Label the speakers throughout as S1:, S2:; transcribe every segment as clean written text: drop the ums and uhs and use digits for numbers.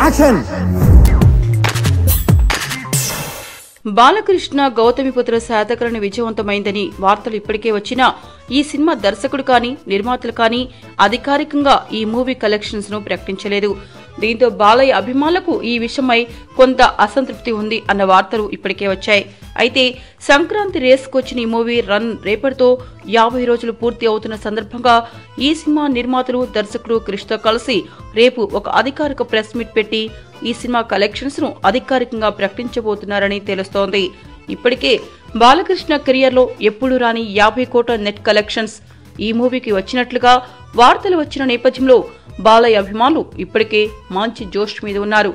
S1: Action.
S2: Balakrishna Gautamiputra Satakarni విజయవంతమైందని వార్తలు ఇప్పటికే వచ్చినా ఈ సినిమా దర్శకుడు కానీ నిర్మాతలు కానీ అధికారికంగా ఈ మూవీ కలెక్షన్స్ ను ప్రకటించలేదు. దీంతో బాలయ్య అభిమానులకు ఈ విషయమై కొంత అసంతృప్తి ఉంది అన్న వార్తలు ఇప్పటికే వచ్చాయి. అయితే సంక్రాంతి రేసుకొచ్చిన ఈ మూవీ రన్ రేపటితో 50 రోజులు పూర్తి అవుతున్న సందర్భంగా ఈ సినిమా నిర్మాతలు దర్శకుడు క్రిష్తో కలిసి రేపు ఒక అధికారిక ప్రెస్ మీట్ పెట్టి ఈ సినిమా కలెక్షన్స్ ను అధికారికంగా ప్రకటించబోతున్నారని తెలుస్తోంది. ఇప్పటికే బాలకృష్ణ కెరియర్ లో ఎప్పుడు రాని 50 కోట్ల నెట్ కలెక్షన్స్ ఈ మూవీకి వచ్చినట్లుగా వార్తలు వచ్చిన నేపథ్యంలో బాలయ్య అభిమానులు ఇప్పటికే మంచి జోష్ మీద ఉన్నారు.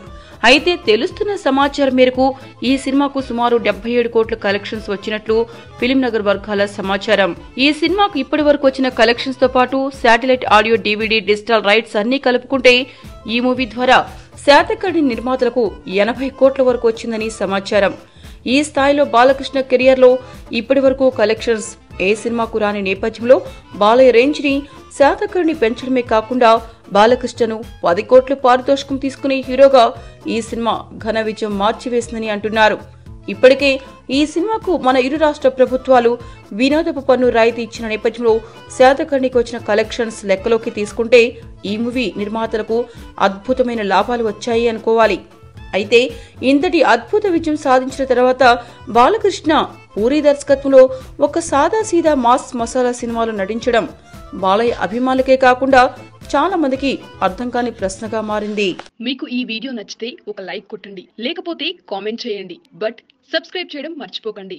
S2: అయితే తెలుస్తున్న సమాచారం మేరకు ఈ సినిమాకు సుమారు 77 కోట్ల కలెక్షన్స్ వచ్చినట్లు ఫిలిం నగర్ వర్గాల సమాచారం. ఈ సినిమాకు ఇప్పటి వరకు వచ్చిన కలెక్షన్స్ తో పాటు satellite audio, DVD, digital rights అన్ని కలుపుకుంటే ఈ మూవీ ద్వారా శాతకర్ణి నిర్మాతలకు 80 కోట్ల వరకు వచ్చిందని సమాచారం. ఈ స్థాయిలో బాలకృష్ణ కెరియర్ లో ఇప్పటి వరకు కలెక్షన్స్ ఏ సినిమాకు రాని నేపథ్యంలో బాలయ్య రేంజ్ ని శాతకర్ణి పెంచడమే కాకుండా బాలకృష్ణను 10 కోట్ల పారితోషికం తీసుకునే హీరోగా ఈ సినిమా ఘన విజయం మార్చివేసిందని అంటున్నారు. ఇప్పటికే ఈ సినిమాకు మన ఇరు రాష్ట్ర ప్రభుత్వాలు వినోదపు పన్ను రాయితీ ఇచ్చిన నేపథ్యంలో శాతకర్ణికి వచ్చిన కలెక్షన్స్ లెక్కలోకి తీసుకుంటే ఈ మూవీ నిర్మాతలకు అద్భుతమైన లాభాలు వచ్చాయి అనుకోవాలి. అయితే ఇంతటి అద్భుత విజయం సాధించిన తర్వాత బాలకృష్ణ పూరి దర్శకత్వంలో ఒక సాదాసీదా మాస్ మసాలా సినిమాలో నటించడం బాలయ్య అభిమానులకే కాకుండా చాలా మందికి అర్థం కాని ప్రశ్నగా మారింది.
S3: మీకు ఈ వీడియో నచ్చితే ఒక లైక్ కొట్టండి, లేకపోతే కామెంట్ చేయండి. బట్ సబ్స్క్రైబ్ చేయడం మర్చిపోకండి.